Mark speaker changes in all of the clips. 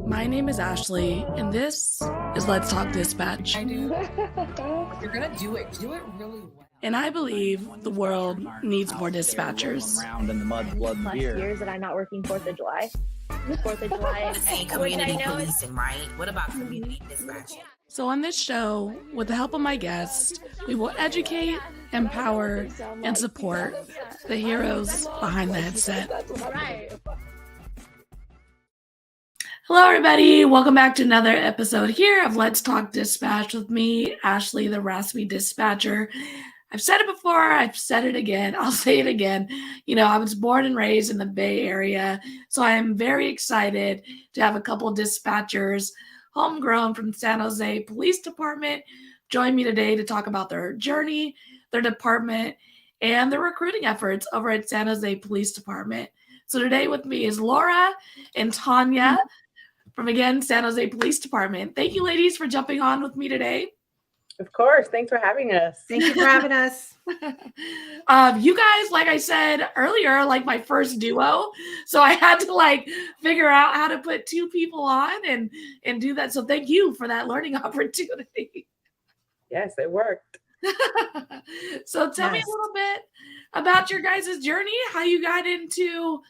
Speaker 1: My name is Ashley, and this is Let's Talk Dispatch.
Speaker 2: I do. You're gonna do it. Do it really well.
Speaker 1: And I believe the world needs more dispatchers.
Speaker 3: Around in the mud, blood, and beer.
Speaker 4: Years that I'm not working 4th of July. 4th of July.
Speaker 5: Saying community policing, right? What about community dispatching?
Speaker 1: So on this show, with the help of my guests, we will educate, empower, and support the heroes behind the headset. Hello, everybody. Welcome back to another episode here of Let's Talk Dispatch with me, Ashley, the raspy dispatcher. I've said it before. I've said it again. I'll say it again. You know, I was born and raised in the Bay Area, so I am very excited to have a couple of dispatchers, homegrown from San Jose Police Department, join me today to talk about their journey, their department, and their recruiting efforts over at San Jose Police Department. So today with me is Laura and Tonia from, again, San Jose Police Department. Thank you, ladies, for jumping on with me today.
Speaker 6: Of course. Thanks for having us.
Speaker 7: Thank you for having us.
Speaker 1: You guys, like I said earlier, like my first duo. So I had to figure out how to put two people on and do that. So thank you for that learning opportunity.
Speaker 6: Yes, it worked.
Speaker 1: So tell me a little bit about your guys' journey, how you got into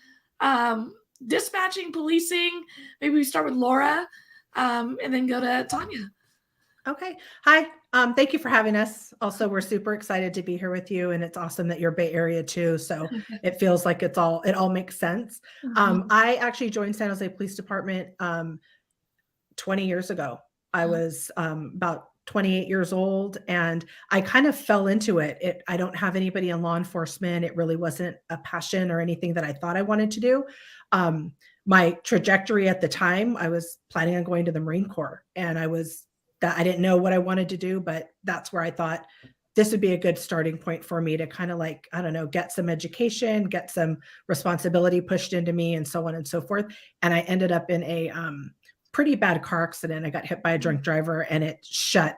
Speaker 1: dispatching, policing. Maybe we start with Laura and then go to Tonia.
Speaker 7: Okay. Hi. Thank you for having us. Also, we're super excited to be here with you, and it's awesome that you're Bay Area too. So it feels like it all makes sense. I actually joined San Jose Police Department 20 years ago. I was about 28 years old, and I kind of fell into it. I don't have anybody in law enforcement. It really wasn't a passion or anything that I thought I wanted to do. My trajectory at the time, I was planning on going to the Marine Corps, and I didn't know what I wanted to do, but that's where I thought this would be a good starting point for me to kind of get some education, get some responsibility pushed into me, and so on and so forth. And I ended up in a pretty bad car accident. I got hit by a drunk driver, and it shut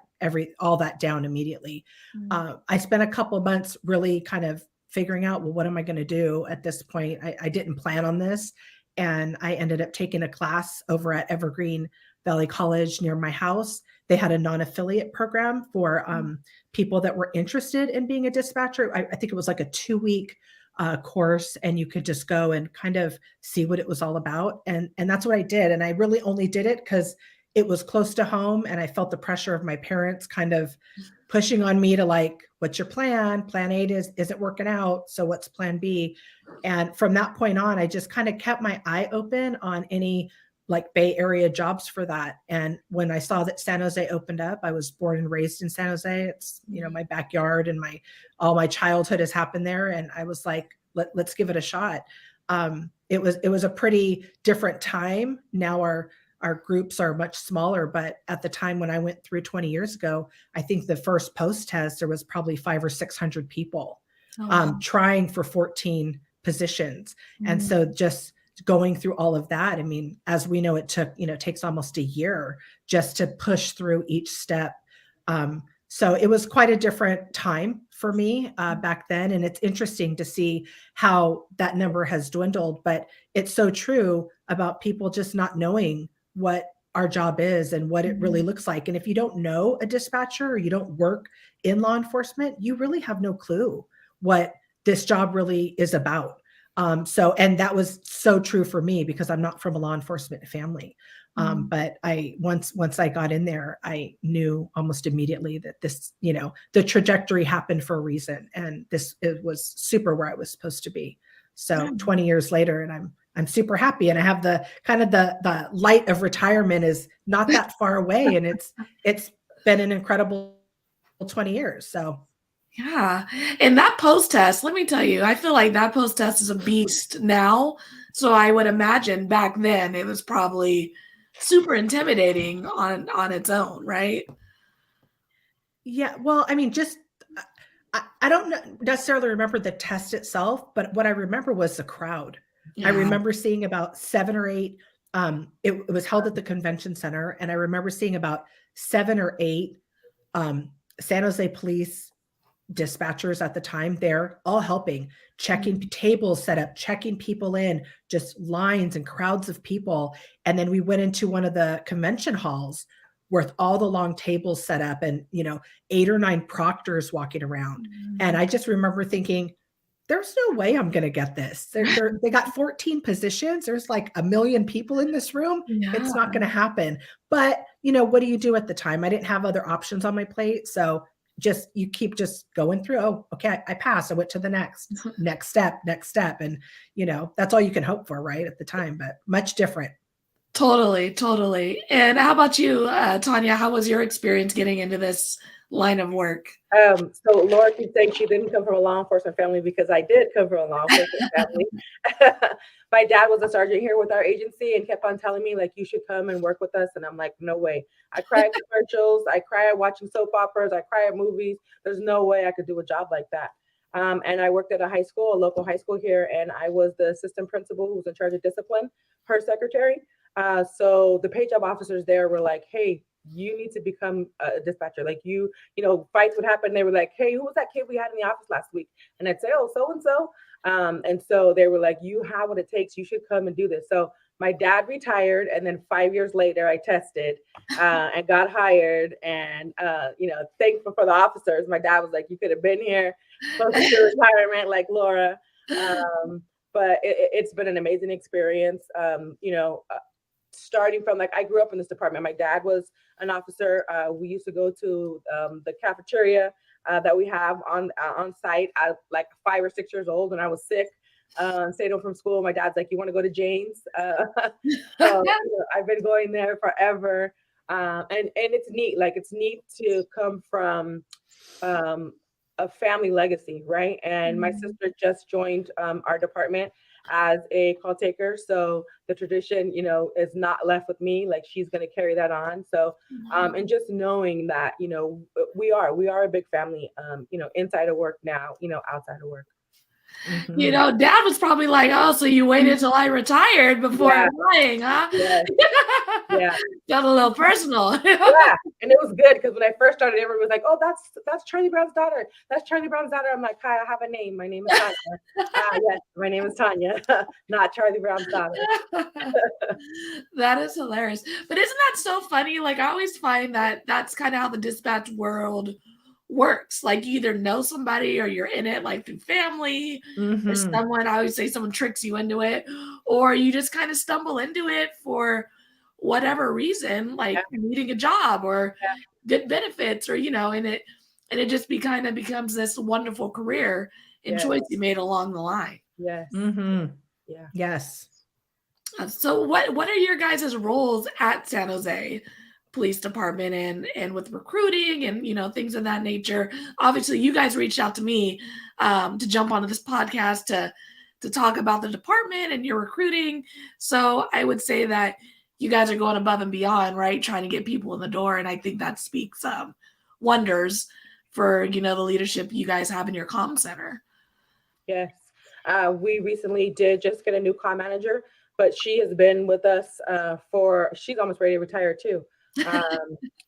Speaker 7: all that down immediately. I spent a couple of months really kind of figuring out, well, what am I going to do at this point? I didn't plan on this. And I ended up taking a class over at Evergreen Valley College near my house. They had a non-affiliate program for people that were interested in being a dispatcher. I think it was like a 2-week course, and you could just go and kind of see what it was all about. And that's what I did. And I really only did it because it was close to home, and I felt the pressure of my parents kind of pushing on me to what's your plan? Plan A isn't working out. So what's plan B? And from that point on, I just kind of kept my eye open on any Bay Area jobs for that. And when I saw that San Jose opened up, I was born and raised in San Jose. It's, my backyard, and all my childhood has happened there. And I was like, let's give it a shot. It was a pretty different time. Now our groups are much smaller, but at the time when I went through 20 years ago, I think the first post test, there was probably 500 or 600 people trying for 14 positions. And so just going through all of that, I mean, as we know, it takes almost a year just to push through each step. So it was quite a different time for me back then. And it's interesting to see how that number has dwindled, but it's so true about people just not knowing what our job is and what it really looks like. And if you don't know a dispatcher or you don't work in law enforcement, you really have no clue what this job really is about. And that was so true for me because I'm not from a law enforcement family. But once I got in there, I knew almost immediately that this, the trajectory happened for a reason. And it was super where I was supposed to be. So 20 years later, and I'm super happy. And I have the kind of the light of retirement is not that far away. And it's been an incredible 20 years. So.
Speaker 1: Yeah. And that post test, let me tell you, I feel like that post test is a beast now. So I would imagine back then it was probably super intimidating on its own, right?
Speaker 7: Yeah. Well, I mean, I don't necessarily remember the test itself, but what I remember was the crowd. Yeah. I remember seeing about 7 or 8. It was held at the convention center. And I remember seeing about 7 or 8 San Jose police dispatchers at the time there, all helping, checking tables set up, checking people in, just lines and crowds of people. And then we went into one of the convention halls with all the long tables set up and, 8 or 9 proctors walking around. And I just remember thinking, there's no way I'm going to get this. They got 14 positions. There's like 1 million people in this room. It's not going to happen. But, what do you do at the time? I didn't have other options on my plate. So you keep just going through. Oh, okay, I passed. I went to the next step. And, that's all you can hope for, right, at the time, but much different.
Speaker 1: Totally. And how about you, Tonia? How was your experience getting into this line of work?
Speaker 6: So Laura keeps saying she didn't come from a law enforcement family because I did come from a law enforcement family. My dad was a sergeant here with our agency and kept on telling me, like, you should come and work with us. And I'm like, no way. I cry at commercials. I cry at watching soap operas. I cry at movies. There's no way I could do a job like that. And I worked at a local high school here, and I was the assistant principal who was in charge of discipline, her secretary. So the pay job officers there were like, hey, you need to become a dispatcher. Like fights would happen. They were like, hey, who was that kid we had in the office last week? And I'd say, oh, so-and-so. And so they were like, you have what it takes. You should come and do this. So my dad retired. And then 5 years later, I tested and got hired. And, thankful for the officers. My dad was like, you could have been here closer to retirement like Laura. But it's been an amazing experience. Starting from I grew up in this department. My dad was an officer. We used to go to the cafeteria that we have on site at like 5 or 6 years old when I was sick. Stayed home from school. My dad's like, you want to go to Jane's? So I've been going there forever. And it's neat. Like, it's neat to come from a family legacy, right? And my sister just joined our department as a call taker. So the tradition, is not left with me. Like, she's going to carry that on. So, and just knowing that, we are a big family, inside of work now, outside of work.
Speaker 1: Dad was probably like, oh, so you waited till I retired before applying, huh?
Speaker 6: Yeah.
Speaker 1: Got a little personal.
Speaker 6: Yeah. And it was good because when I first started, everyone was like, oh, that's Charlie Brown's daughter. That's Charlie Brown's daughter. I'm like, hi, I have a name. My name is Tonia. Yes, my name is Tonia, not Charlie Brown's daughter.
Speaker 1: That is hilarious. But isn't that so funny? Like, I always find that that's kind of how the dispatch world works. Like, you either know somebody or you're in it like through family or someone. I always say someone tricks you into it, or you just kind of stumble into it for whatever reason, like needing a job or good benefits, or and it just becomes this wonderful career and choice you made along the line.
Speaker 6: Yes.
Speaker 7: Yeah. Yes.
Speaker 1: So what are your guys' roles at San Jose Police Department and with recruiting and things of that nature? Obviously, you guys reached out to me to jump onto this podcast to talk about the department and your recruiting. So I would say that you guys are going above and beyond, right? Trying to get people in the door. And I think that speaks wonders for, the leadership you guys have in your comm center.
Speaker 6: Yes. We recently did just get a new comm manager, but she has been with us she's almost ready to retire too.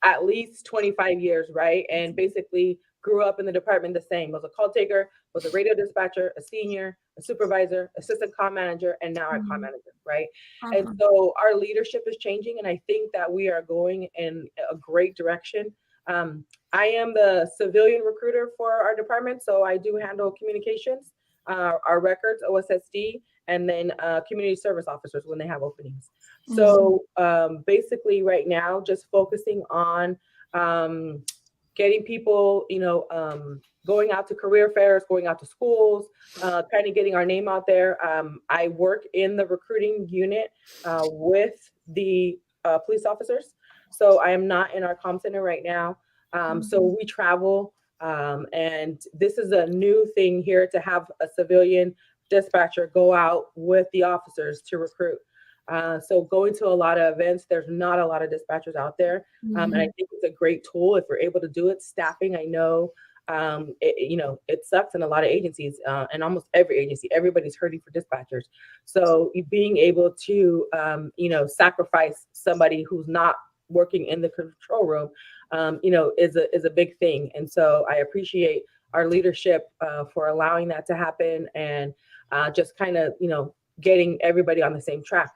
Speaker 6: At least 25 years, right? And basically grew up in the department the same. Was a call taker, was a radio dispatcher, a senior, a supervisor, assistant comm manager, and now our comm manager, right? And so our leadership is changing, and I think that we are going in a great direction. I am the civilian recruiter for our department, so I do handle communications, our records, OSSD, and then community service officers when they have openings. So basically right now, just focusing on getting people, going out to career fairs, going out to schools, kind of getting our name out there. I work in the recruiting unit with the police officers. So I am not in our comm center right now. So we travel, and this is a new thing here to have a civilian dispatcher go out with the officers to recruit. So going to a lot of events, there's not a lot of dispatchers out there. And I think it's a great tool if we're able to do it. Staffing, I know, it sucks in a lot of agencies, and almost every agency, everybody's hurting for dispatchers. So being able to, sacrifice somebody who's not working in the control room, is a big thing. And so I appreciate our leadership for allowing that to happen, and just kind of, getting everybody on the same track.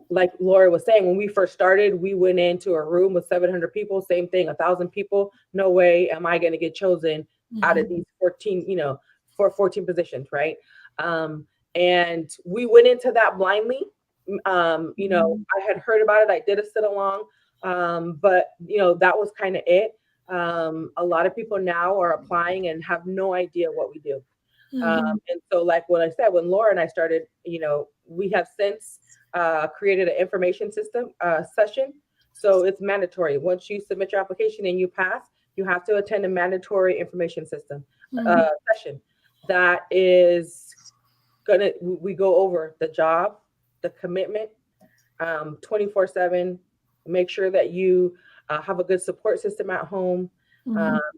Speaker 6: Like Laura was saying, when we first started, we went into a room with 700 people, same thing, 1,000 people. No way am I going to get chosen out of these 14, for 14 positions, right? And we went into that blindly. I had heard about it. I did a sit along, but that was kind of it. A lot of people now are applying and have no idea what we do. And so, like what I said, when Laura and I started, we have since created an information system session. So it's mandatory. Once you submit your application and you pass, you have to attend a mandatory information system session. That is we go over the job, the commitment, 24/7. Make sure that you have a good support system at home.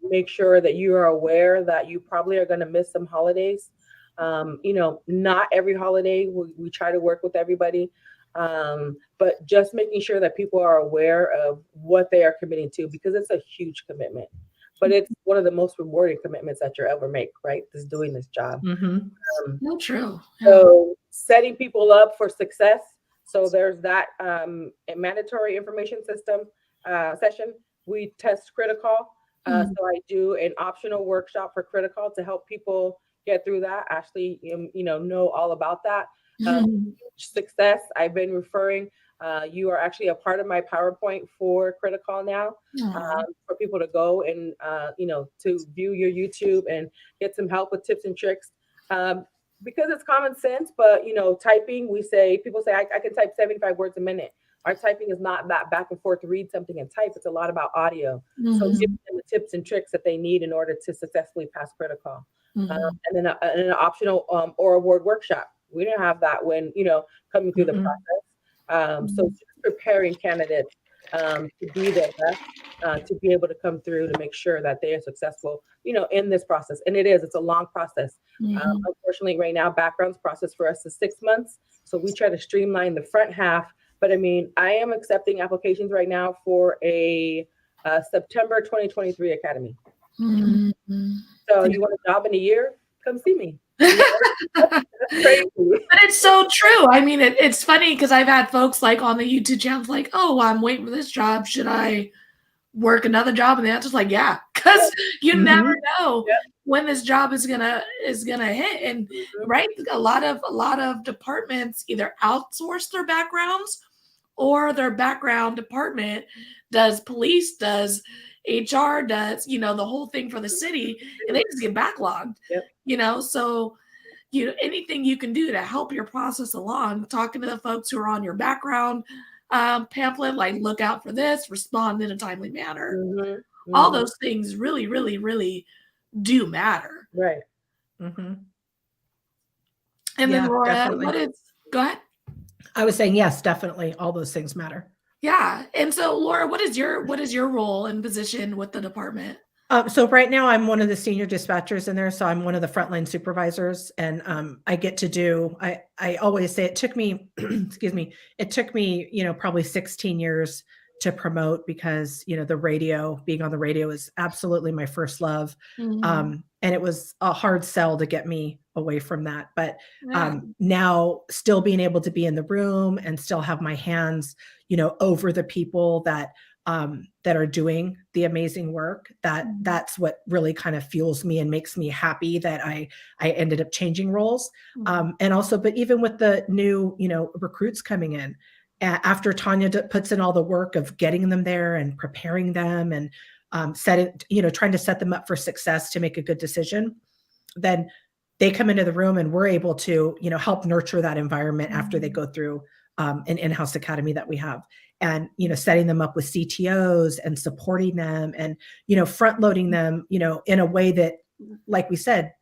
Speaker 6: Make sure that you are aware that you probably are going to miss some holidays. Not every holiday. We try to work with everybody. But just making sure that people are aware of what they are committing to, because it's a huge commitment. But it's one of the most rewarding commitments that you'll ever make, right? Is doing this job.
Speaker 1: No, true.
Speaker 6: So setting people up for success. So there's that mandatory information system session. We test critical. So I do an optional workshop for critical to help people get through that. Ashley, know all about that. Success. I've been referring. You are actually a part of my PowerPoint for critical now, for people to go and to view your YouTube and get some help with tips and tricks. Because it's common sense, but typing, people say I can type 75 words a minute. Our typing is not that back and forth to read something and type. It's a lot about audio. So giving them the tips and tricks that they need in order to successfully pass critical. And then an optional oral board workshop. We didn't have that when, coming through the process. So just preparing candidates to be their best, to be able to come through to make sure that they are successful, in this process. And it's a long process. Unfortunately, right now, backgrounds process for us is 6 months. So we try to streamline the front half. But I am accepting applications right now for a September 2023 academy. So you want a job in a year? Come see me. That's crazy.
Speaker 1: But it's so true. I mean, it's funny because I've had folks like on the YouTube channels like, oh, I'm waiting for this job. Should I work another job? And the answer's like, yeah, because you never know when this job is gonna hit. And right, a lot of departments either outsource their backgrounds, or their background department does police, does HR, does the whole thing for the city, and they just get backlogged. So anything you can do to help your process along, talking to the folks who are on your background pamphlet, like look out for this, respond in a timely manner. All those things really, really, really do matter.
Speaker 6: Right.
Speaker 1: And then Laura, go ahead.
Speaker 7: I was saying, yes, definitely. All those things matter.
Speaker 1: Yeah. And so Laura, what is your role and position with the department?
Speaker 7: So right now I'm one of the senior dispatchers in there. So I'm one of the frontline supervisors, and I get to do, I always say it took me, excuse me, it took me, probably 16 years to promote, because, being on the radio is absolutely my first love. And it was a hard sell to get me away from that. But now still being able to be in the room and still have my hands, over the people that are doing the amazing work, that's what really kind of fuels me and makes me happy that I ended up changing roles. And also, but even with the new, recruits coming in, after Tonia puts in all the work of getting them there and preparing them and trying to set them up for success to make a good decision, then they come into the room and we're able to, help nurture that environment after they go through an in-house academy that we have. And, setting them up with CTOs and supporting them and, front loading them, in a way that, like we said,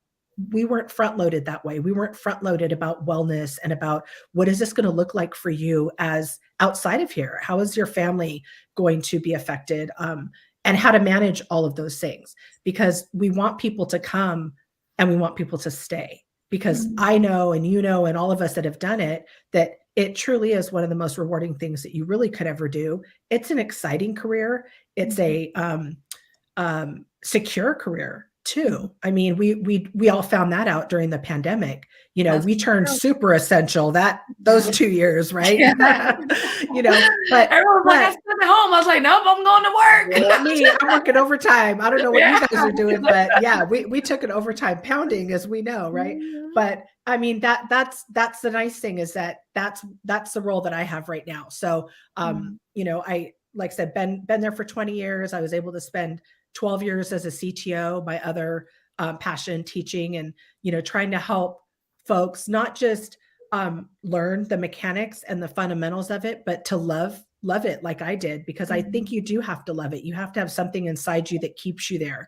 Speaker 7: we weren't front loaded that way. We weren't front loaded about wellness and about what is this going to look like for you as outside of here? How is your family going to be affected? And how to manage all of those things, because we want people to come and we want people to stay, because I know, and and all of us that have done it, that it truly is one of the most rewarding things that you really could ever do. It's an exciting career. It's a secure career. too. I mean, we all found that out during the pandemic. You know,
Speaker 1: That's
Speaker 7: we turned
Speaker 1: true.
Speaker 7: super essential those 2 years, right? You know, but
Speaker 1: Everyone's like, I spent at home. I was like, nope, I'm going to work.
Speaker 7: not me, I'm working overtime. I don't know what
Speaker 1: Yeah.
Speaker 7: you guys are doing, but yeah, we took an overtime pounding, as we know, right? But I mean, that's the nice thing is that's the role that I have right now. So, you know, I, like I said, been there for 20 years. I was able to spend 12 years as a CTO, my other passion, teaching, and, you know, trying to help folks not just learn the mechanics and the fundamentals of it, but to love it like I did, because I think you do have to love it. You have to have something inside you that keeps you there.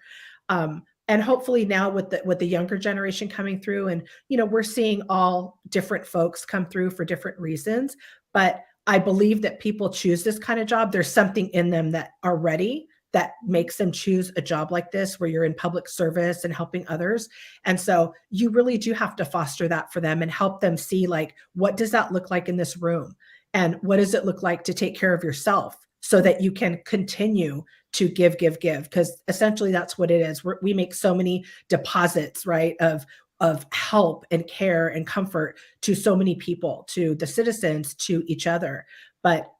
Speaker 7: And hopefully now with the younger generation coming through, and, you know, we're seeing all different folks come through for different reasons, but I believe that people choose this kind of job. There's something in them that are ready, that makes them choose a job like this, where you're in public service and helping others. And so you really do have to foster that for them and help them see, like, what does that look like in this room? And what does it look like to take care of yourself so that you can continue to give? Because essentially that's what it is. We make so many deposits, right, of help and care and comfort to so many people, to the citizens, to each other. But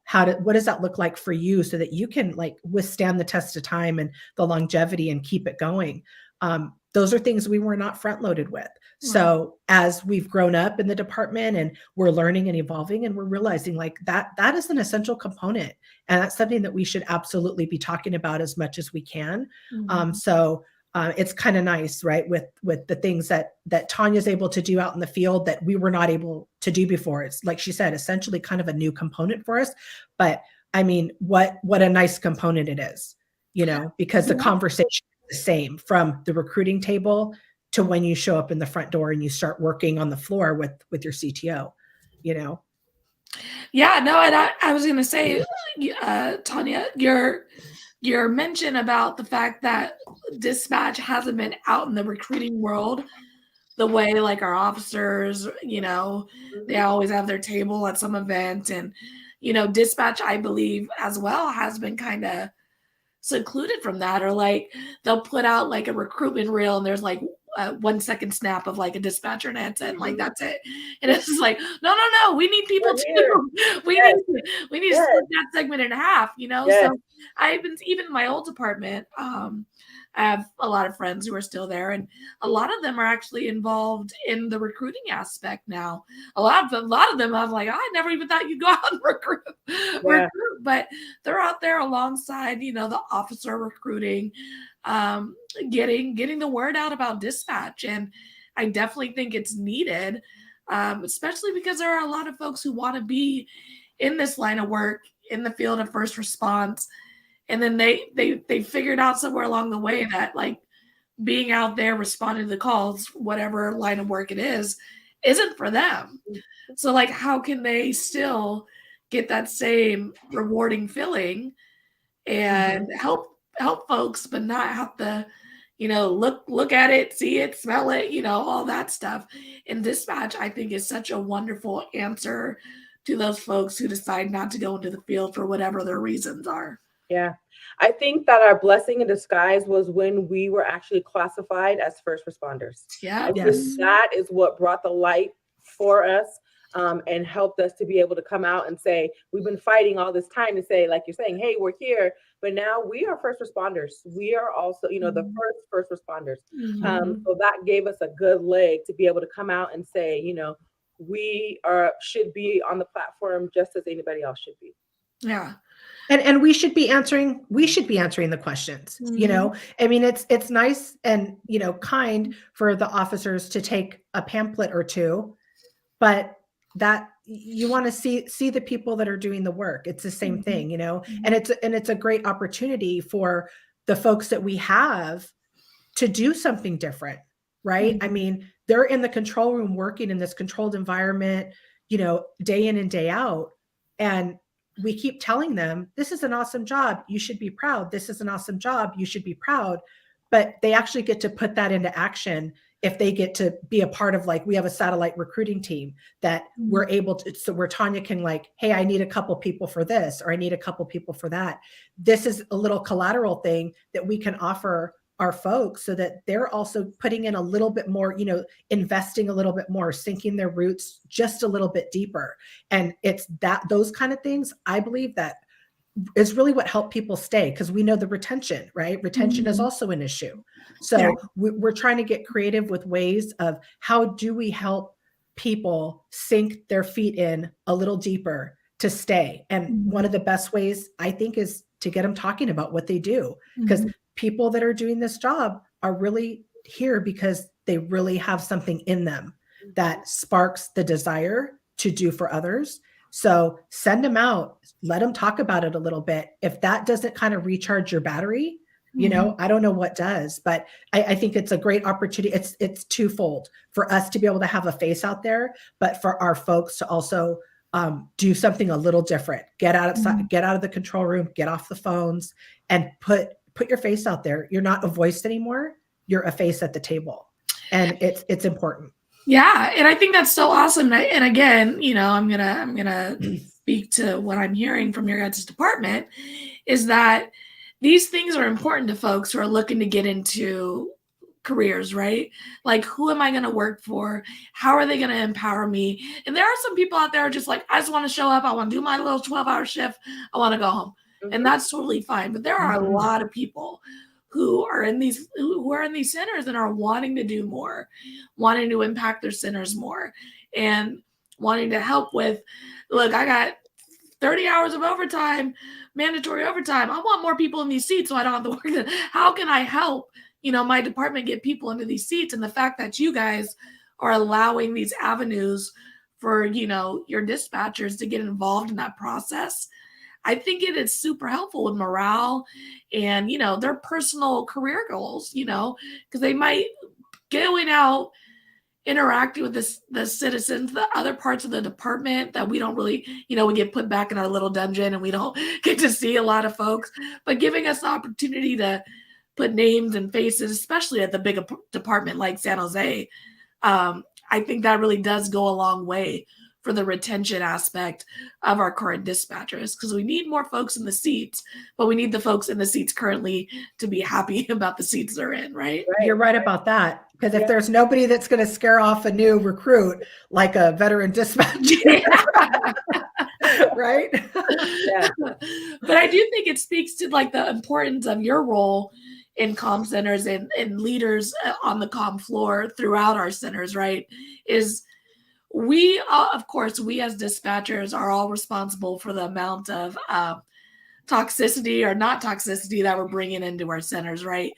Speaker 7: what does that look like for you so that you can, like, withstand the test of time and the longevity and keep it going? Those are things we were not front loaded with. So as we've grown up in the department and we're learning and evolving, and we're realizing, like, that is an essential component. And that's something that we should absolutely be talking about as much as we can. So it's kind of nice, right, with the things that Tonia's able to do out in the field that we were not able to do before. It's, like she said, essentially kind of a new component for us. But I mean, what a nice component it is, you know, because the conversation is the same from the recruiting table to when you show up in the front door and you start working on the floor with your CTO, you know.
Speaker 1: Yeah, no, and I was going to say, Tonia, your mention about the fact that dispatch hasn't been out in the recruiting world the way, like, our officers, you know, they always have their table at some event. And, you know, dispatch, I believe, as well, has been kind of secluded from that. Or, like, they'll put out, like, a recruitment reel and there's, like, 1 second snap of, like, a dispatcher, and that's it. Like, that's it. And it's just like, no, we need people too. We need to split that segment in half, you know? So I've been, even in my old department, I have a lot of friends who are still there, and a lot of them are actually involved in the recruiting aspect now. A lot of them, I'm like, I never even thought you'd go out and recruit, but they're out there alongside, you know, the officer recruiting, getting the word out about dispatch. And I definitely think it's needed, especially because there are a lot of folks who want to be in this line of work, in the field of first response. And then they figured out somewhere along the way that, like, being out there responding to the calls, whatever line of work it is, isn't for them. So, like, how can they still get that same rewarding feeling and help folks, but not have to, you know, look at it, see it, smell it, you know, all that stuff. And dispatch, I think, is such a wonderful answer to those folks who decide not to go into the field for whatever their reasons are.
Speaker 6: Yeah. I think that our blessing in disguise was when we were actually classified as first responders.
Speaker 1: Yeah.
Speaker 6: I think that is what brought the light for us, and helped us to be able to come out and say, we've been fighting all this time to say, like you're saying, hey, we're here, but now we are first responders. We are also, you know, the first responders. So that gave us a good leg to be able to come out and say, you know, we should be on the platform just as anybody else should be.
Speaker 1: Yeah.
Speaker 7: And we should be answering the questions, you know. I mean, it's nice and, you know, kind for the officers to take a pamphlet or two, but that you want to see the people that are doing the work. It's the same thing, you know, and it's a great opportunity for the folks that we have to do something different, right? I mean, they're in the control room working in this controlled environment, you know, day in and day out. And we keep telling them, this is an awesome job, you should be proud. This is an awesome job, you should be proud. But they actually get to put that into action if they get to be a part of, like, we have a satellite recruiting team that we're able to, so where Tonia can, like, hey, I need a couple people for this, or I need a couple people for that. This is a little collateral thing that we can offer our folks so that they're also putting in a little bit more, investing a little bit more, sinking their roots just a little bit deeper. And it's those kind of things, I believe, that is really what helped people stay, because we know the retention, right? Retention is also an issue. So we're trying to get creative with ways of how do we help people sink their feet in a little deeper to stay. And one of the best ways, I think, is to get them talking about what they do, because people that are doing this job are really here because they really have something in them that sparks the desire to do for others. So send them out, let them talk about it a little bit. If that doesn't kind of recharge your battery, I don't know what does, but I think it's a great opportunity. It's twofold for us to be able to have a face out there, but for our folks to also do something a little different. Get out of the control room, get off the phones, and put your face out there. You're not a voice anymore. You're a face at the table, and it's important.
Speaker 1: Yeah, and I think that's so awesome. And again, I'm gonna speak to what I'm hearing from your guys' department is that these things are important to folks who are looking to get into careers, right? Like, who am I going to work for? How are they going to empower me? And there are some people out there who are just like, I just want to show up. I want to do my little 12-hour shift. I want to go home. And that's totally fine. But there are a lot of people who are in these centers and are wanting to do more, wanting to impact their centers more, and wanting to help with, look, I got 30 hours of overtime, mandatory overtime. I want more people in these seats so I don't have to work. How can I help, my department get people into these seats? And the fact that you guys are allowing these avenues for, your dispatchers to get involved in that process, I think it is super helpful with morale and, their personal career goals, because they might going out, interacting with the citizens, the other parts of the department that we don't really, we get put back in our little dungeon and we don't get to see a lot of folks, but giving us the opportunity to put names and faces, especially at the big department like San Jose. I think that really does go a long way for the retention aspect of our current dispatchers, because we need more folks in the seats, but we need the folks in the seats currently to be happy about the seats they're in, right?
Speaker 7: You're right about that. Because if there's nobody that's going to scare off a new recruit, like a veteran dispatcher, right?
Speaker 6: Yeah.
Speaker 1: But I do think it speaks to like the importance of your role in comm centers and leaders on the comm floor throughout our centers, right? Is we, of course, we as dispatchers are all responsible for the amount of toxicity or not toxicity that we're bringing into our centers, right?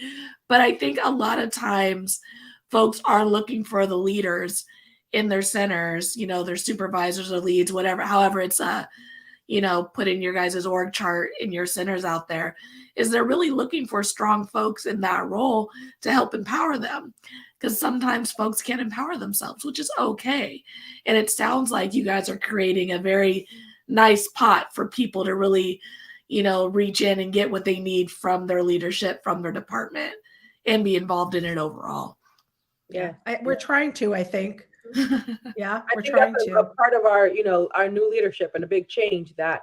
Speaker 1: But I think a lot of times folks are looking for the leaders in their centers, their supervisors or leads, whatever, however it's put in your guys' org chart in your centers out there, is they're really looking for strong folks in that role to help empower them. Because sometimes folks can't empower themselves, which is okay. And it sounds like you guys are creating a very nice pot for people to really, reach in and get what they need from their leadership, from their department, and be involved in it overall.
Speaker 6: Yeah.
Speaker 7: We're trying to, I think. Yeah,
Speaker 6: I
Speaker 7: we're
Speaker 6: think
Speaker 7: trying
Speaker 6: that's
Speaker 7: to.
Speaker 6: a part of our, our new leadership and a big change that,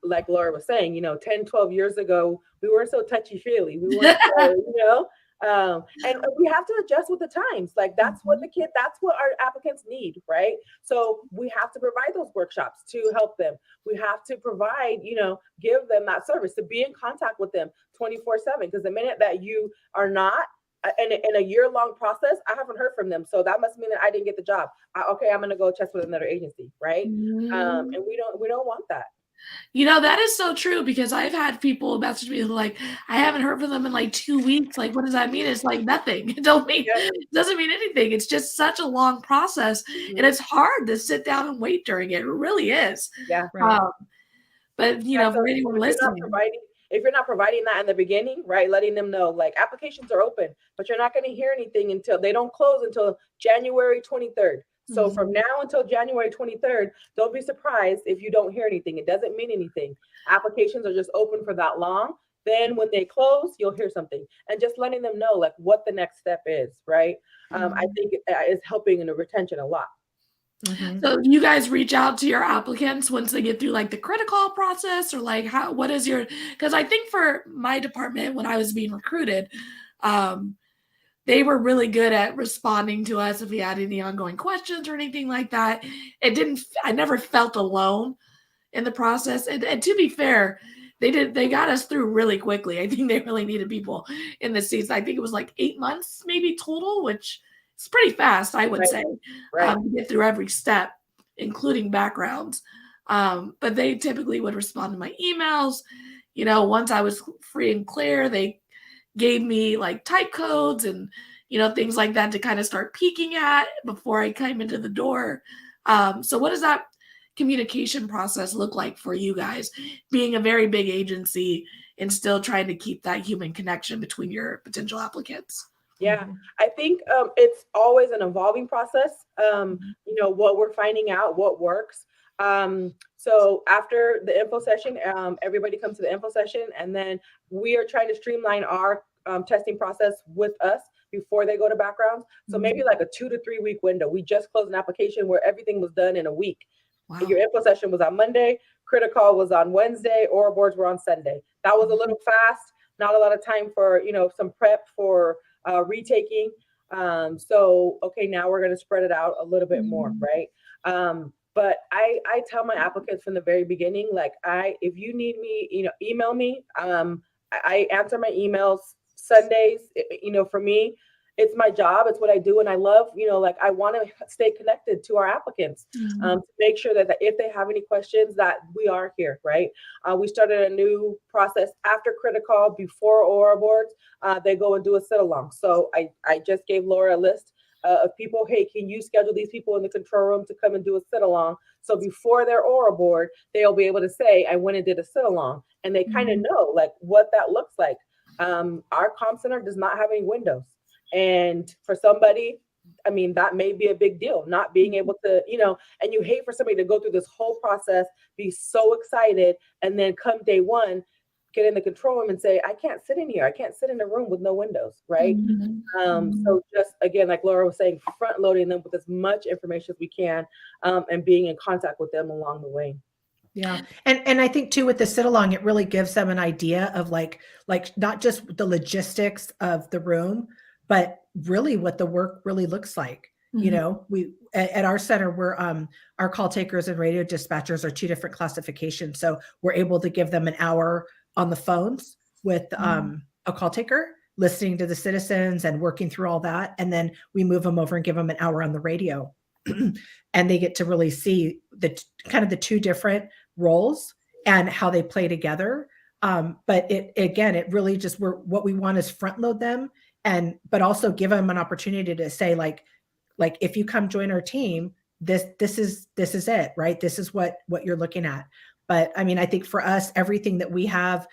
Speaker 6: like Laura was saying, 10, 12 years ago, we weren't so touchy-feely. We weren't so, and we have to adjust with the times. Like that's what that's what our applicants need, right? So we have to provide those workshops to help them. We have to provide, give them that service, to be in contact with them 24/7. Because the minute that you are not, in a year-long process, I haven't heard from them. So that must mean that I didn't get the job. Okay, I'm gonna go test with another agency, right? And we don't want that.
Speaker 1: That is so true, because I've had people message me like, I haven't heard from them in like 2 weeks. Like, what does that mean? It's like nothing. It doesn't mean anything. It's just such a long process, and it's hard to sit down and wait during it. It really is.
Speaker 6: Yeah.
Speaker 7: Right.
Speaker 1: But
Speaker 6: So
Speaker 1: for anyone listening,
Speaker 6: if you're not providing that in the beginning, right, letting them know like applications are open, but you're not going to hear anything until they don't close until January 23rd. So from now until January 23rd, don't be surprised if you don't hear anything. It doesn't mean anything. Applications are just open for that long. Then when they close, you'll hear something, and just letting them know like what the next step is, right? I think it is helping in the retention a lot.
Speaker 1: So you guys reach out to your applicants once they get through like the critical process, or like what is your, because I think for my department, when I was being recruited, They were really good at responding to us if we had any ongoing questions or anything like that. I never felt alone in the process. And to be fair, they got us through really quickly. I think they really needed people in the seats. I think it was like 8 months maybe total, which is pretty fast, I would say, to get through every step, including backgrounds. But they typically would respond to my emails. Once I was free and clear, they gave me like type codes and things like that to kind of start peeking at before I came into the door. So what does that communication process look like for you guys, being a very big agency and still trying to keep that human connection between your potential applicants?
Speaker 6: Yeah, I think it's always an evolving process. What we're finding out, what works. So after the info session, everybody comes to the info session, and then we are trying to streamline our testing process with us before they go to backgrounds. So maybe like a 2 to 3 week window. We just closed an application where everything was done in a week. Wow. Your info session was on Monday, critical was on Wednesday, oral boards were on Sunday. That was a little fast, not a lot of time for, some prep for retaking. So, okay, now we're going to spread it out a little bit more, right? But I tell my applicants from the very beginning, like if you need me, email me. I answer my emails Sundays. For me, it's my job. It's what I do. And I love, I want to stay connected to our applicants to make sure that if they have any questions that we are here, right? We started a new process after critical, before oral boards. They go and do a sit along. So I just gave Laura a list of people. Hey, can you schedule these people in the control room to come and do a sit along? So before their oral board, they'll be able to say, I went and did a sit along, and they kind of know like what that looks like. Our comm center does not have any windows. And for somebody, I mean, that may be a big deal, not being able to, and you hate for somebody to go through this whole process, be so excited, and then come day one, get in the control room and say, I can't sit in here. I can't sit in a room with no windows, right? So just, again, like Laura was saying, front loading them with as much information as we can, and being in contact with them along the way.
Speaker 7: Yeah. And I think too, with the sit along, it really gives them an idea of like not just the logistics of the room, but really what the work really looks like. We at our center, we're our call takers and radio dispatchers are 2 different classifications. So we're able to give them an hour on the phones with a call taker, listening to the citizens and working through all that. And then we move them over and give them an hour on the radio. And they get to really see the kind of the 2 different roles and how they play together. But it really just what we want is front load them, but also give them an opportunity to say like if you come join our team, this is it, right? This is what you're looking at. But I mean, I think for us, everything that we have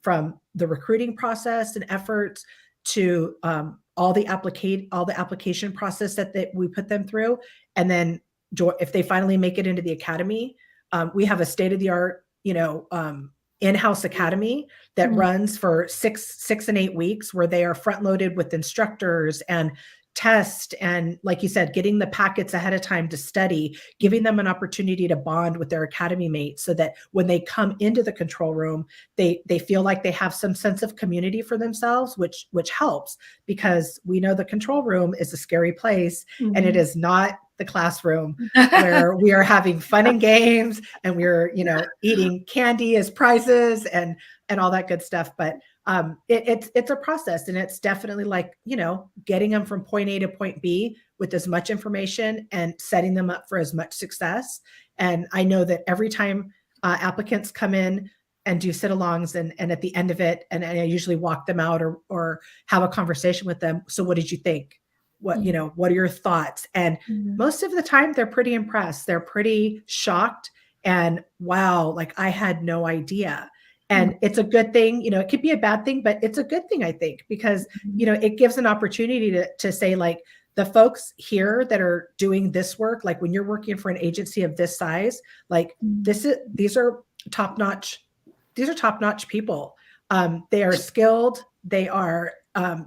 Speaker 7: from the recruiting process and efforts to all the application process that we put them through, and then if they finally make it into the academy, we have a state-of-the-art, in-house academy that runs for 6 and 8 weeks, where they are front-loaded with instructors and test, and like you said, getting the packets ahead of time to study, giving them an opportunity to bond with their academy mates, so that when they come into the control room, they feel like they have some sense of community for themselves, which helps, because we know the control room is a scary place, and it is not the classroom where we are having fun and games and we're eating candy as prizes and all that good stuff. But it's a process, and it's definitely like getting them from point A to point B with as much information and setting them up for as much success. And I know that every time applicants come in and do sit-alongs, and at the end of it, and I usually walk them out or have a conversation with them. So what did you think? What are your thoughts? And most of the time they're pretty impressed. They're pretty shocked and wow, like I had no idea. And it's a good thing, it could be a bad thing, but it's a good thing, I think, because, it gives an opportunity to say, like, the folks here that are doing this work, like when you're working for an agency of this size, like these are top-notch people. They are skilled, they are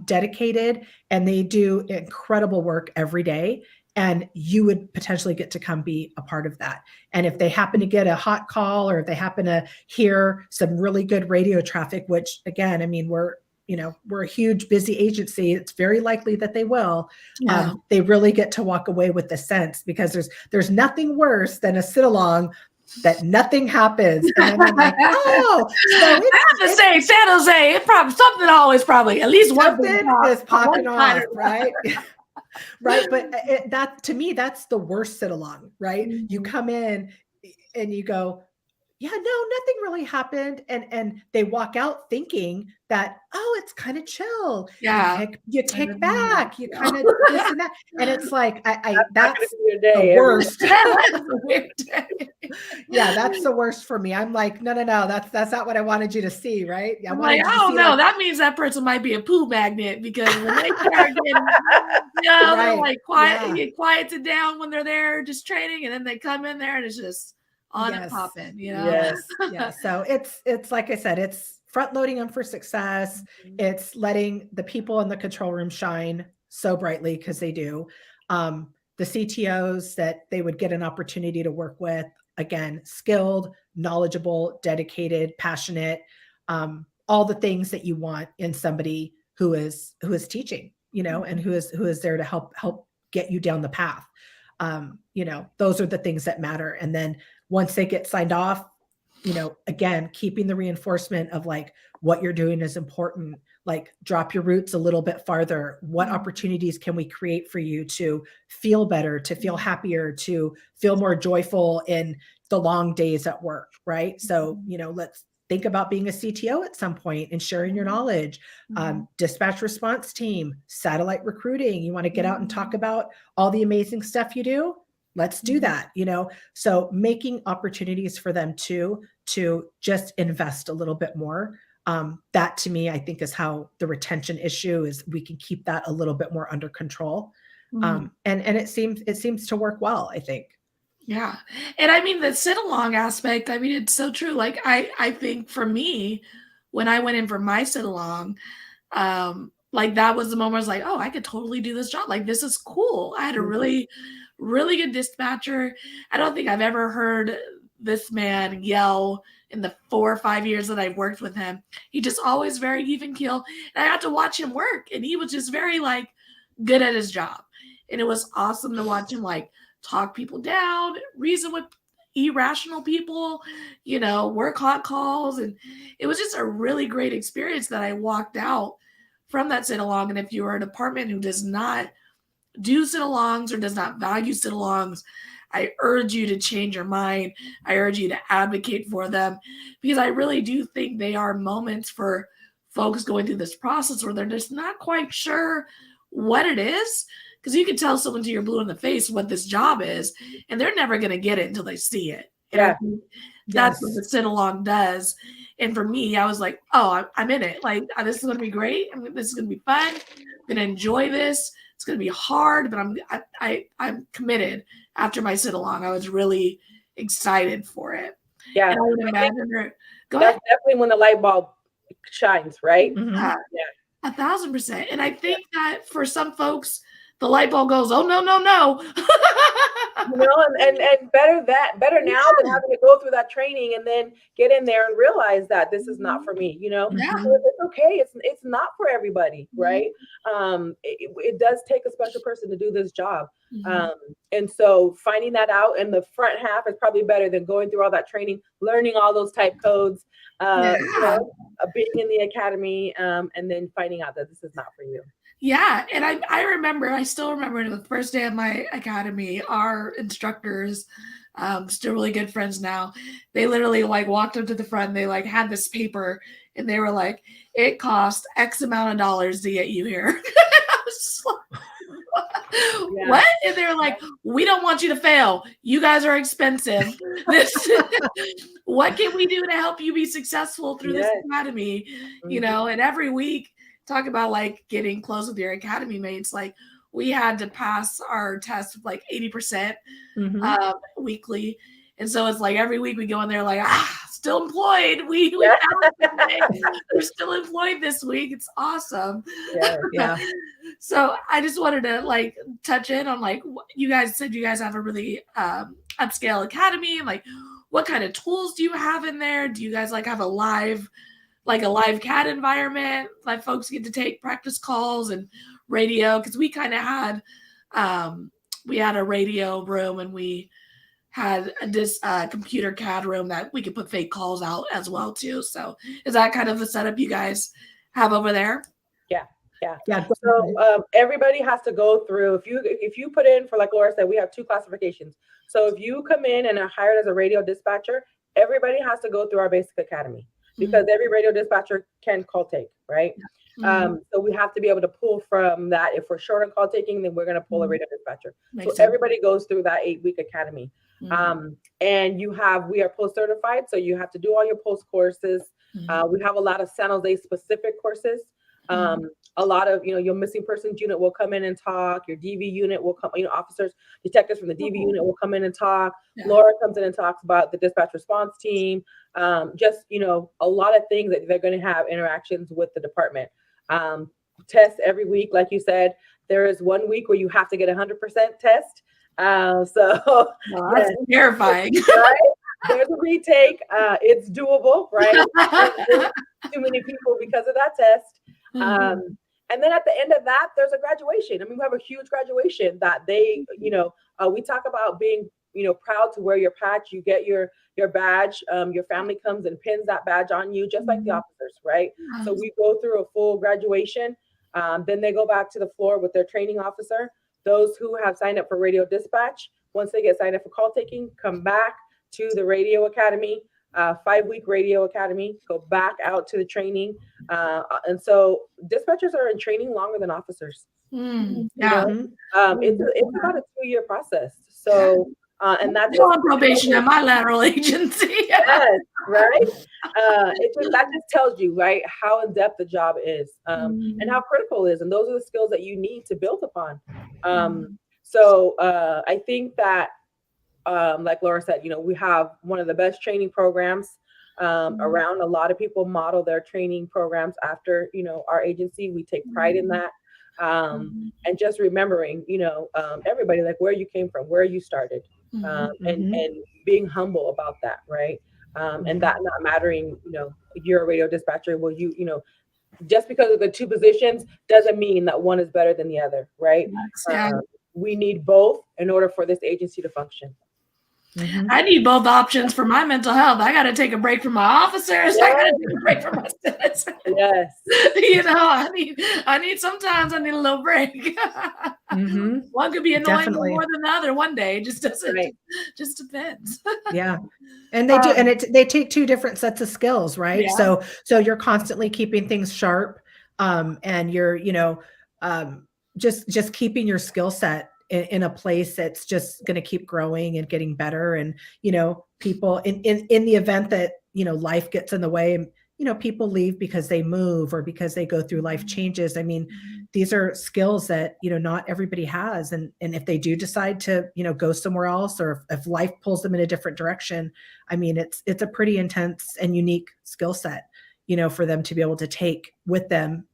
Speaker 7: dedicated, and they do incredible work every day. And you would potentially get to come be a part of that. And if they happen to get a hot call, or if they happen to hear some really good radio traffic, which again, I mean, we're we're a huge busy agency. It's very likely that they will.
Speaker 1: Yeah.
Speaker 7: They really get to walk away with the sense, because there's nothing worse than a sit along that nothing happens. And then they're like, oh, so
Speaker 1: I have to say, San Jose, it probably something always probably at least one thing
Speaker 7: is popping off,
Speaker 1: or-
Speaker 7: right? Right. But that, to me, that's the worst sit along, right? You come in and you go, yeah, no, nothing really happened. And they walk out thinking that, oh, it's kind of chill.
Speaker 1: Yeah.
Speaker 7: You kick back, you kind of this and that. And it's like, that's
Speaker 6: your day,
Speaker 7: the worst.
Speaker 1: Yeah.
Speaker 7: Yeah, that's the worst for me. I'm like, no, that's not what I wanted you to see, right?
Speaker 1: I'm like, oh no, that means that person might be a poo magnet, because when they start getting, they're like quiet, get quieted down when they're there just training, and then they come in there and it's just on and popping,
Speaker 7: Yes. Yeah. So it's like I said, it's front loading them for success. It's letting the people in the control room shine so brightly, because they do. The CTOs that they would get an opportunity to work with, again, skilled, knowledgeable, dedicated, passionate, all the things that you want in somebody who is teaching, and who is there to help get you down the path. Those are the things that matter. And then once they get signed off, again, keeping the reinforcement of like, what you're doing is important. Like, drop your roots a little bit farther. What opportunities can we create for you to feel better, to feel happier, to feel more joyful in the long days at work, right? So, let's think about being a CTO at some point and sharing your knowledge. Dispatch response team, satellite recruiting. You want to get out and talk about all the amazing stuff you do? Let's do that, So making opportunities for them to just invest a little bit more. That, to me, I think, is how the retention issue is. We can keep that a little bit more under control. And it seems to work well, I think.
Speaker 1: Yeah. And I mean, the sit along aspect, I mean, it's so true. Like, I think for me, when I went in for my sit along, like, that was the moment I was like, oh, I could totally do this job. Like, this is cool. I had a really, really good dispatcher. I don't think I've ever heard this man yell in the 4 or 5 years that I've worked with him. He just always very even keel. And I got to watch him work, and he was just very like good at his job. And it was awesome to watch him like talk people down, reason with irrational people, work hot calls. And it was just a really great experience that I walked out from that sit along. And if you are a department who does not do sit alongs or does not value sit alongs, I urge you to change your mind. I urge you to advocate for them, because I really do think they are moments for folks going through this process where they're just not quite sure what it is. Because you can tell someone till you're blue in the face what this job is, and they're never going to get it until they see it. And I think that's what the sit along does. And for me, I was like, oh, I'm in it. Like, this is going to be great. I mean, this is going to be fun. I'm going to enjoy this. It's going to be hard, but I'm committed. After my sit along, I was really excited for it.
Speaker 6: Yeah.
Speaker 1: And I would imagine her. Go
Speaker 6: That's
Speaker 1: ahead.
Speaker 6: definitely when the light bulb shines, right?
Speaker 1: Yeah. 1,000%. And I think that for some folks, the light bulb goes, oh, no.
Speaker 6: And better now than having to go through that training and then get in there and realize that this is not for me, So it's okay. It's not for everybody, right? It does take a special person to do this job. And so finding that out in the front half is probably better than going through all that training, learning all those type codes, being in the academy, and then finding out that this is not for you.
Speaker 1: Yeah. And I still remember the first day of my academy, our instructors, still really good friends now, they literally like walked up to the front, they like had this paper, and they were like, it cost X amount of dollars to get you here. I was just like, what? And they were like, we don't want you to fail. You guys are expensive. What can we do to help you be successful through this academy? And every week, talk about like getting close with your academy mates. Like, we had to pass our test with like 80% weekly. And so it's like every week we go in there like, still employed. We're still employed this week. It's awesome.
Speaker 7: Yeah.
Speaker 1: So I just wanted to like touch in on like, you guys said you guys have a really upscale academy. Like, what kind of tools do you have in there? Do you guys like have a live like a live CAD environment, like folks get to take practice calls and radio, because we kind of had we had a radio room, and we had this computer CAD room that we could put fake calls out as well too. So is that kind of the setup you guys have over there?
Speaker 7: Yeah.
Speaker 6: So everybody has to go through, if you put in, for like Laura said, we have 2 classifications. So if you come in and are hired as a radio dispatcher, everybody has to go through our basic academy, because every radio dispatcher can call take, right? So we have to be able to pull from that. If we're short on call taking, then we're going to pull a radio dispatcher.
Speaker 1: Makes
Speaker 6: So
Speaker 1: sense.
Speaker 6: everybody goes through that 8-week academy. And we are post certified, so you have to do all your post courses. We have a lot of San Jose specific courses. A lot of, your missing persons unit will come in and talk. Your DV unit will come, officers, detectives from the DV unit will come in and talk.
Speaker 1: Yeah.
Speaker 6: Laura comes in and talks about the dispatch response team. Just, a lot of things that they're going to have interactions with the department. Tests every week, like you said. There is 1 week where you have to get 100% test. So
Speaker 1: That's terrifying.
Speaker 6: Right? There's a retake. It's doable, right? Too many people because of that test. And then at the end of that, there's a graduation. I mean, we have a huge graduation that they, we talk about being, proud to wear your patch. You get your badge. Your family comes and pins that badge on you, just like the officers, right? So we go through a full graduation. Then they go back to the floor with their training officer. Those who have signed up for radio dispatch, once they get signed up for call taking, come back to the radio academy, 5-week radio academy, go back out to the training. And so dispatchers are in training longer than officers.
Speaker 1: Yeah.
Speaker 6: It's about a 2-year process. So, and that's
Speaker 1: on probation at my lateral agency.
Speaker 6: Yes, right. That just tells you, right, how in depth the job is, and how critical it is, and those are the skills that you need to build upon. So I think that, like Laura said, we have one of the best training programs around. A lot of people model their training programs after, our agency. We take pride in that. And just remembering, everybody, like where you came from, where you started, and being humble about that, right? And that not mattering, you're a radio dispatcher. Well, just because of the 2 positions doesn't mean that one is better than the other, right? We need both in order for this agency to function.
Speaker 1: I need both options for my mental health. I got to take a break from my officers. I got to take a break from my citizens.
Speaker 6: Yes.
Speaker 1: I need sometimes I need a little break. One could be annoying more than the other one day. It just doesn't, just depends.
Speaker 7: Yeah. And they do, and they take 2 different sets of skills, right?
Speaker 1: Yeah.
Speaker 7: So you're constantly keeping things sharp, and you're, just keeping your skill set in a place that's just going to keep growing and getting better. And, people in the event that, life gets in the way, and, people leave because they move or because they go through life changes. I mean, these are skills that, not everybody has. And if they do decide to, go somewhere else, or if life pulls them in a different direction, I mean, it's a pretty intense and unique skill set, for them to be able to take with them,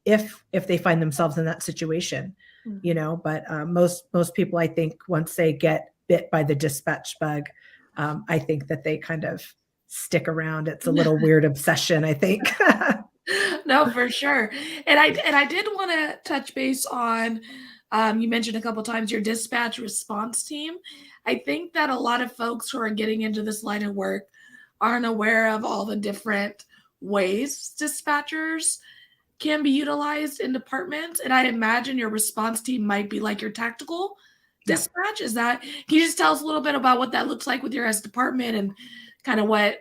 Speaker 7: if they find themselves in that situation. But most people, I think, once they get bit by the dispatch bug, I think that they kind of stick around. It's a little weird obsession, I think.
Speaker 1: No, for sure. And I did want to touch base on, you mentioned a couple times your dispatch response team. I think that a lot of folks who are getting into this line of work aren't aware of all the different ways dispatchers can be utilized in departments. And I imagine your response team might be like your tactical dispatch. Is that, can you just tell us a little bit about what that looks like with your S department, and kind of what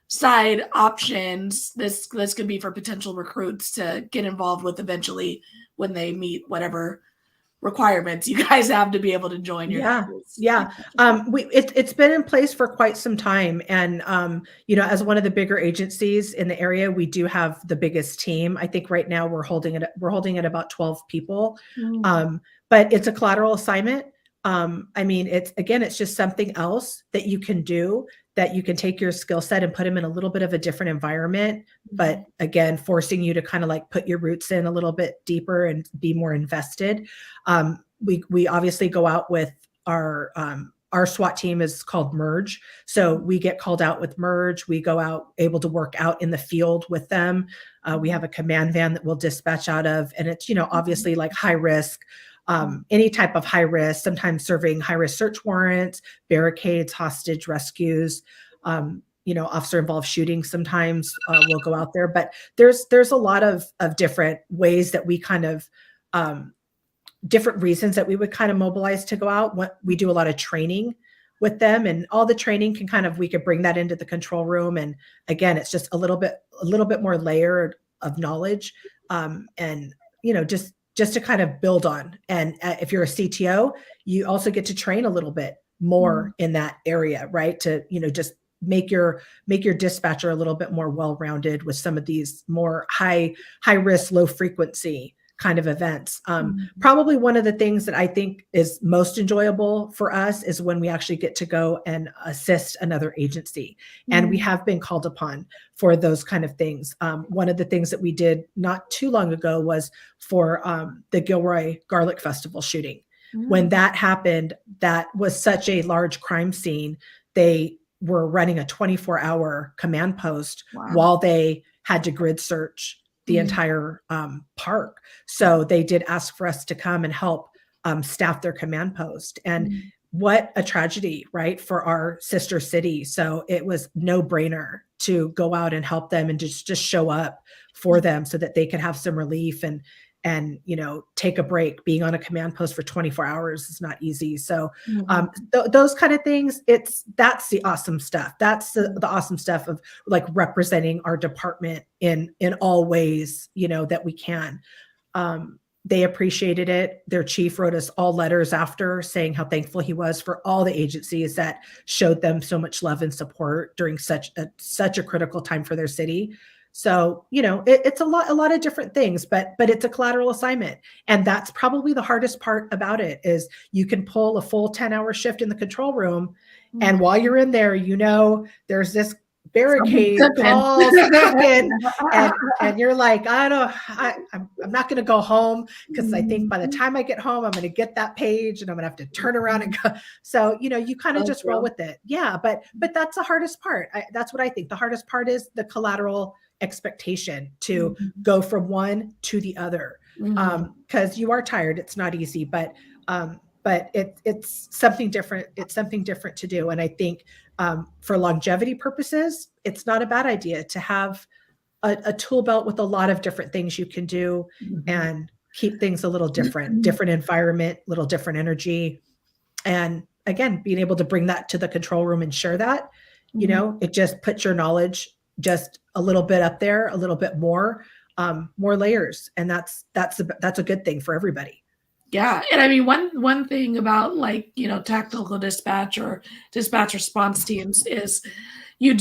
Speaker 1: side options this could be for potential recruits to get involved with eventually when they meet whatever requirements you guys have to be able to join your
Speaker 7: it's been in place for quite some time, and as one of the bigger agencies in the area, we do have the biggest team. I think right now we're holding it about 12 people. But it's a collateral assignment. I mean, it's just something else that you can do, that you can take your skill set and put them in a little bit of a different environment, but again, forcing you to kind of like put your roots in a little bit deeper and be more invested. We obviously go out with our our SWAT team is called Merge. So we get called out with Merge. We go out able to work out in the field with them. We have a command van that we'll dispatch out of, and it's, obviously like high risk, any type of high risk, sometimes serving high risk search warrants, barricades, hostage rescues, officer involved shootings. Sometimes we'll go out there, but there's a lot of different ways that we kind of, different reasons that we would kind of mobilize to go out. We do a lot of training with them, and all the training we could bring that into the control room. And again, it's just a little bit more layered of knowledge. And, just to kind of build on. And if you're a CTO, you also get to train a little bit more in that area, right? To, just make your dispatcher a little bit more well-rounded with some of these more high risk, low frequency kind of events. Probably one of the things that I think is most enjoyable for us is when we actually get to go and assist another agency. And we have been called upon for those kind of things. One of the things that we did not too long ago was for the Gilroy Garlic Festival shooting. When that happened, that was such a large crime scene. They were running a 24-hour command post while they had to grid search the entire park. So they did ask for us to come and help staff their command post. And what a tragedy, right, for our sister city. So it was no brainer to go out and help them and just show up for them so that they could have some relief and take a break. Being on a command post for 24 hours is not easy. So those kind of things, that's the awesome stuff. That's the awesome stuff of like representing our department in all ways, that we can. They appreciated it. Their chief wrote us all letters after saying how thankful he was for all the agencies that showed them so much love and support during such a critical time for their city. So, it's a lot of different things, but it's a collateral assignment. And that's probably the hardest part about it is you can pull a full 10-hour shift in the control room. And while you're in there, there's this barricade all cooking, and you're like, I'm not going to go home because I think by the time I get home, I'm going to get that page and I'm going to have to turn around and go. So, you kind of just roll with it. Yeah. But that's the hardest part. That's what I think. The hardest part is the collateral expectation to go from one to the other. Because you are tired. It's not easy, but it's something different. It's something different to do. And I think for longevity purposes, it's not a bad idea to have a tool belt with a lot of different things you can do and keep things a little different environment, little different energy. And again, being able to bring that to the control room and share that, it just puts your knowledge just a little bit up there, a little bit more layers. And that's a good thing for everybody.
Speaker 1: Yeah. And I mean, one thing about tactical dispatch or dispatch response teams is you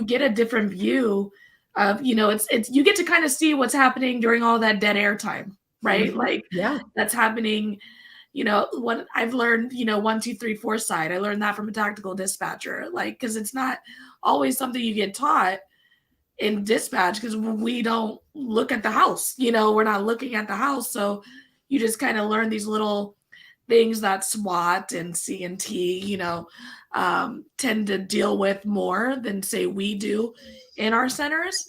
Speaker 1: get a different view of, it's you get to kind of see what's happening during all that dead air time, right? That's happening, what I've learned, 1, 2, 3, 4 side. I learned that from a tactical dispatcher, because it's not always something you get taught in dispatch because we don't look at the house, we're not looking at the house. So you just kind of learn these little things that SWAT and CNT, tend to deal with more than say we do in our centers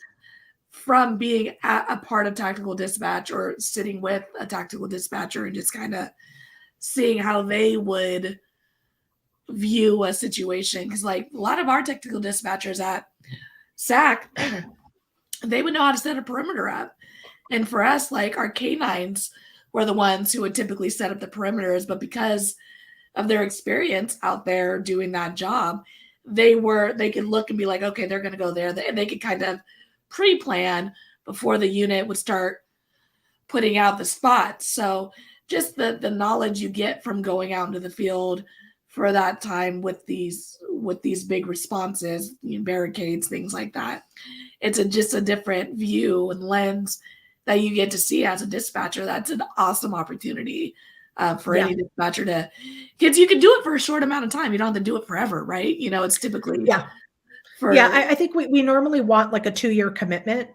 Speaker 1: from being a part of tactical dispatch or sitting with a tactical dispatcher and just kind of seeing how they would view a situation. Because a lot of our tactical dispatchers at SAC, they would know how to set a perimeter up. And for us, our canines were the ones who would typically set up the perimeters, but because of their experience out there doing that job, they could look and be like, okay, they're going to go there. And they could kind of pre-plan before the unit would start putting out the spots. So just the knowledge you get from going out into the field for that time with these big responses, barricades, things like that. It's just a different view and lens that you get to see as a dispatcher. That's an awesome opportunity for any dispatcher to, because you can do it for a short amount of time. You don't have to do it forever, right? It's typically
Speaker 7: I think we normally want a 2-year commitment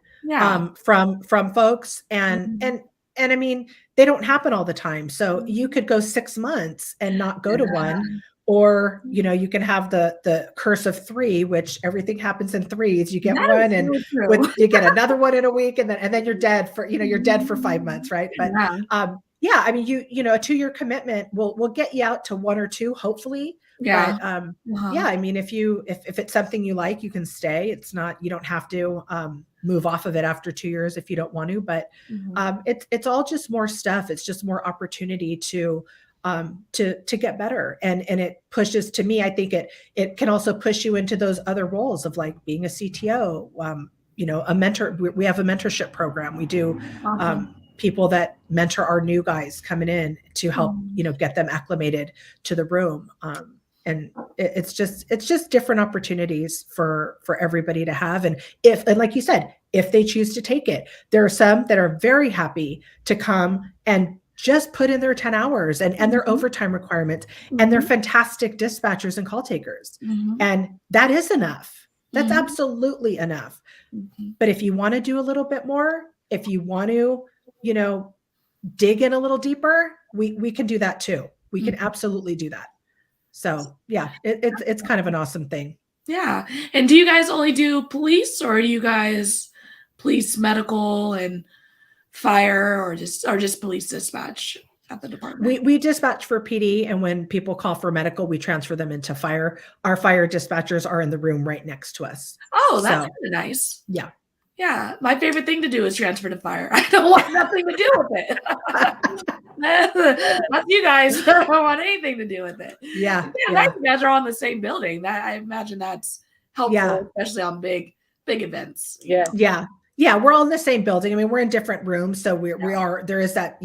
Speaker 7: from folks, and I mean, they don't happen all the time. So you could go 6 months and not go to one, Or, you can have the curse of 3, which everything happens in 3s. You get
Speaker 1: That
Speaker 7: one,
Speaker 1: is
Speaker 7: and
Speaker 1: so true.
Speaker 7: you get another one in a week, and then you're dead for, you're dead for 5 months, right? But
Speaker 1: Yeah.
Speaker 7: I mean, a 2-year commitment will get you out to 1 or 2, hopefully.
Speaker 1: Yeah.
Speaker 7: But yeah, I mean, if it's something you like, you can stay. It's not, you don't have to move off of it after 2 years if you don't want to. But it's all just more stuff. It's just more opportunity to get better, and it pushes, to me, I think it can also push you into those other roles of like being a CTO, a mentor. We have a mentorship program. We do people that mentor our new guys coming in to help get them acclimated to the room, and it's just different opportunities for everybody to have. And like you said, if they choose to take it, there are some that are very happy to come and just put in their 10 hours and their overtime requirements, and they're fantastic dispatchers and call takers. And that is enough. That's absolutely enough. But if you want to do a little bit more, if you want to, dig in a little deeper, we can do that too. We can absolutely do that. So yeah, it's kind of an awesome thing.
Speaker 1: Yeah. And do you guys only do police, or are you guys police, medical, and fire, or just police dispatch at the department?
Speaker 7: We dispatch for PD, and when people call for medical, we transfer them into fire. Our fire dispatchers are in the room right next to us.
Speaker 1: Oh, that's kind of nice.
Speaker 7: Yeah.
Speaker 1: Yeah. My favorite thing to do is transfer to fire. I don't want nothing to do with it. That's you guys. I don't want anything to do with it.
Speaker 7: Yeah.
Speaker 1: You guys are on the same building. That, I imagine that's helpful, especially on big events.
Speaker 6: Yeah.
Speaker 7: Yeah. Yeah, we're all in the same building. I mean, we're in different rooms, so we are. There is that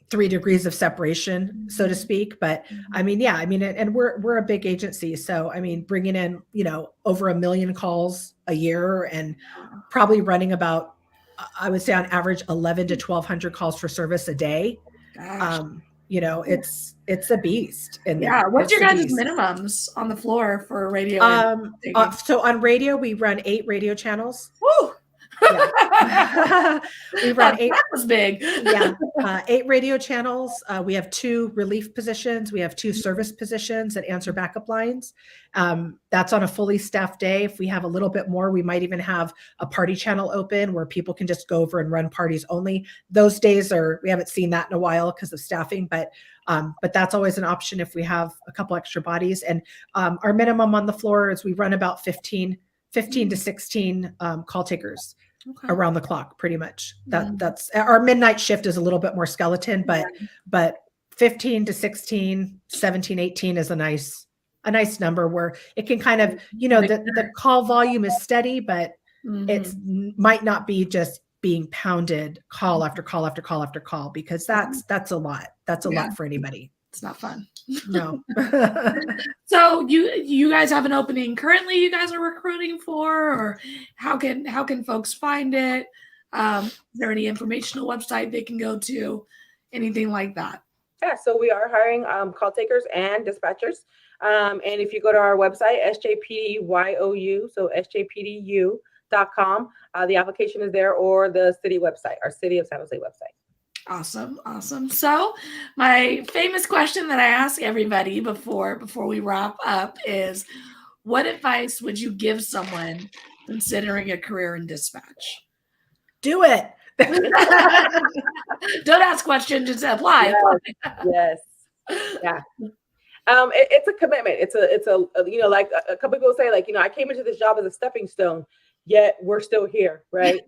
Speaker 7: 3 degrees of separation, so to speak. But I mean, yeah, I mean, and we're a big agency, so I mean, bringing in over 1 million calls a year, and probably running about, I would say on average 11 to 1,200 calls for service a day.
Speaker 1: Gosh.
Speaker 7: It's a beast. And
Speaker 1: what's your guys' minimums on the floor for radio?
Speaker 7: So on radio, we run 8 radio channels.
Speaker 1: Woo!
Speaker 7: Yeah. We run 8.
Speaker 1: That was big.
Speaker 7: 8 radio channels. We have 2 relief positions. We have 2 service positions that answer backup lines. That's on a fully staffed day. If we have a little bit more, we might even have a party channel open where people can just go over and run parties only. Those days we haven't seen that in a while because of staffing, but that's always an option if we have a couple extra bodies. And our minimum on the floor is we run about 15 to 16 call takers around the clock, pretty much. That's our midnight shift is a little bit more skeleton, but 15 to 16, 17, 18 is a nice number where it can kind of, the call volume is steady, but it might not be just being pounded call after call after call after call, because that's a lot. That's a lot for anybody.
Speaker 1: It's not fun.
Speaker 7: No.
Speaker 1: So you guys have an opening currently you guys are recruiting for, or how can folks find it? Is there any informational website they can go to? Anything like that?
Speaker 6: Yeah, so we are hiring call takers and dispatchers. And if you go to our website, SJPDYOU, so SJPDU.com, the application is there, or the city website, our City of San Jose website.
Speaker 1: Awesome. So my famous question that I ask everybody before we wrap up is, what advice would you give someone considering a career in dispatch?
Speaker 7: Do it.
Speaker 1: Don't ask questions, just apply.
Speaker 6: Yes. Yeah. It's a commitment. It's a like a couple people say, like, I came into this job as a stepping stone, yet we're still here, right?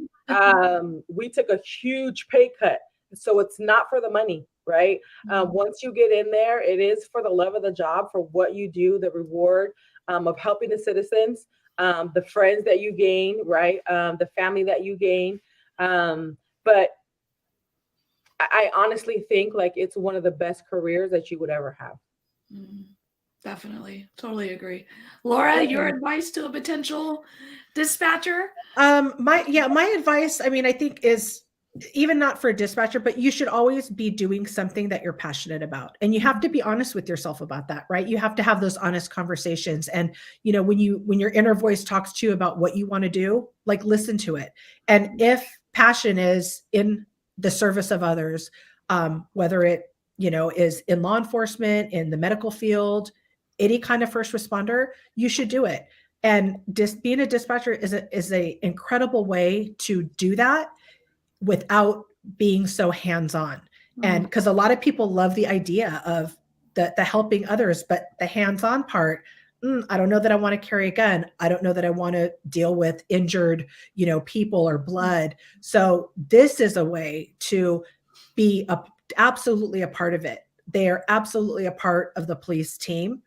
Speaker 6: We took a huge pay cut. So it's not for the money, right? Once you get in there, it is for the love of the job, for what you do, the reward of helping the citizens, the friends that you gain, right? The family that you gain. But I honestly think like it's one of the best careers that you would ever have.
Speaker 1: Definitely. Totally agree. Laura, your advice to a potential dispatcher?
Speaker 7: My advice, I mean, I think is, even not for a dispatcher, but you should always be doing something that you're passionate about. And you have to be honest with yourself about that, right? You have to have those honest conversations. And, when your inner voice talks to you about what you want to do, like, listen to it. And if passion is in the service of others, whether it is in law enforcement, in the medical field, any kind of first responder, you should do it. And being a dispatcher is a incredible way to do that without being so hands-on. And because a lot of people love the idea of the helping others, but the hands-on part, I don't know that I want to carry a gun. I don't know that I want to deal with injured, people or blood. So this is a way to be absolutely a part of it. They are absolutely a part of the police team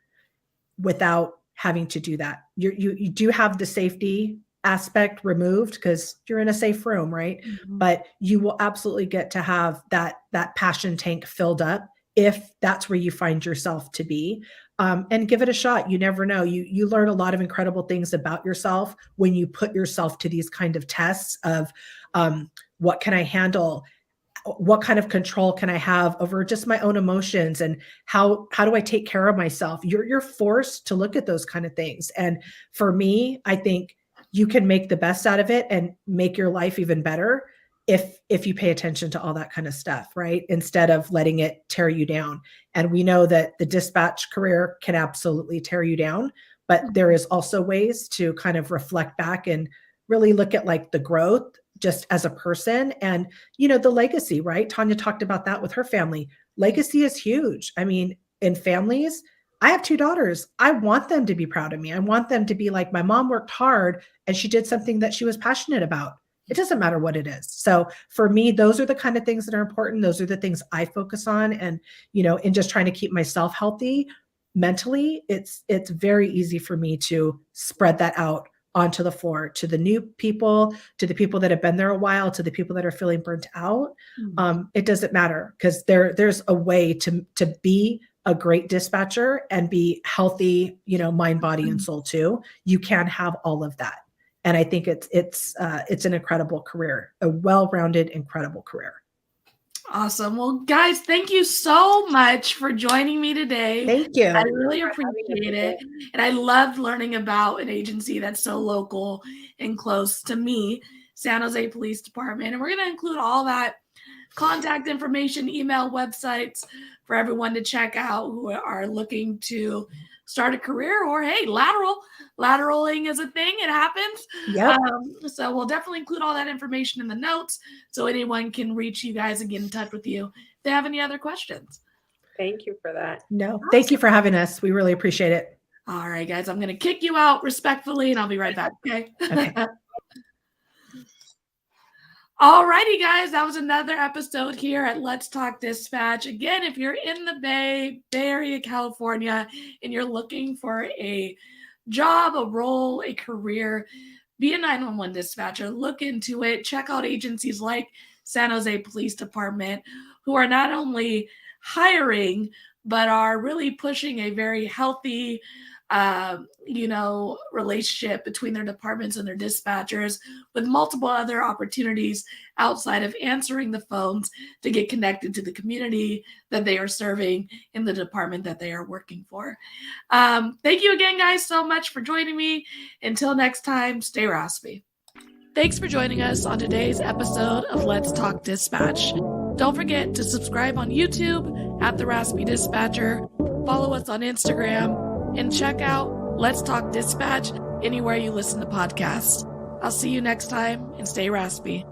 Speaker 7: without having to do that. You do have the safety aspect removed because you're in a safe room, right? But you will absolutely get to have that passion tank filled up if that's where you find yourself to be. And give it a shot. You never know. You learn a lot of incredible things about yourself when you put yourself to these kind of tests of what can I handle? What kind of control can I have over just my own emotions, and how do I take care of myself? You're forced to look at those kind of things. And for me, I think you can make the best out of it and make your life even better if you pay attention to all that kind of stuff, right? Instead of letting it tear you down. And we know that the dispatch career can absolutely tear you down, but there is also ways to kind of reflect back and really look at like the growth just as a person and, the legacy, right? Tonia talked about that with her family. Legacy is huge. I mean, in families, I have 2 daughters. I want them to be proud of me. I want them to be like, my mom worked hard and she did something that she was passionate about. It doesn't matter what it is. So for me, those are the kind of things that are important. Those are the things I focus on. And, in just trying to keep myself healthy mentally, it's very easy for me to spread that out onto the floor to the new people, to the people that have been there a while, to the people that are feeling burnt out. It doesn't matter because there's a way to be a great dispatcher and be healthy, mind, body, and soul too. You can have all of that. And I think it's an incredible career, a well-rounded, incredible career.
Speaker 1: Awesome. Well, guys, thank you so much for joining me today.
Speaker 7: Thank you.
Speaker 1: I really appreciate it. And I loved learning about an agency that's so local and close to me, San Jose Police Department. And we're going to include all that contact information, email, websites for everyone to check out who are looking to start a career or, hey, lateraling is a thing. It happens.
Speaker 7: Yep.
Speaker 1: So we'll definitely include all that information in the notes so anyone can reach you guys and get in touch with you if they have any other questions.
Speaker 6: Thank you for that.
Speaker 7: No, awesome. Thank you for having us. We really appreciate it.
Speaker 1: All right, guys, I'm going to kick you out respectfully and I'll be right back. Okay. All righty, guys, that was another episode here at Let's Talk Dispatch. Again, if you're in the Bay Area, California, and you're looking for a job, a role, a career, be a 911 dispatcher, look into it. Check out agencies like San Jose Police Department, who are not only hiring, but are really pushing a very healthy relationship between their departments and their dispatchers, with multiple other opportunities outside of answering the phones to get connected to the community that they are serving in the department that they are working for. Thank you again, guys, so much for joining me. Until next time, stay raspy. Thanks for joining us on today's episode of Let's Talk Dispatch. Don't forget to subscribe on YouTube at The Raspy Dispatcher, follow us on Instagram, and check out Let's Talk Dispatch anywhere you listen to podcasts. I'll see you next time, and stay raspy.